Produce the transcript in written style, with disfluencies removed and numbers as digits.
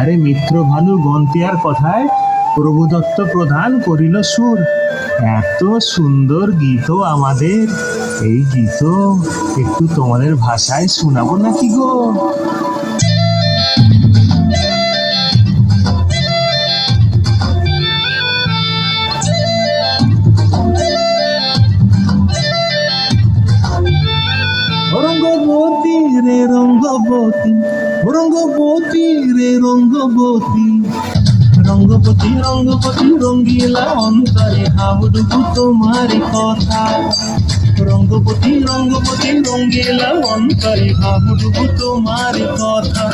আরে মিত্র ভানু গন্তিয়ার কথায় প্রভুদত্ত প্রধান করিল সুর। এত সুন্দর গীত আমাদের, এই গীত একটু তোমাদের ভাষায় শোনাবো নাকি গো? রঙ্গবতী রে রঙ্গবতী, রঙ্গবতী রে রঙ্গবতী, রঙ্গপতি রঙ্গপতি রঙ্গিলা অন্তরে হাবুডুবু তোমারি কথা। রঙ্গপতি রঙ্গপতি রঙ্গিলা অন্তরে হাবুডুবু তোমারি কথা।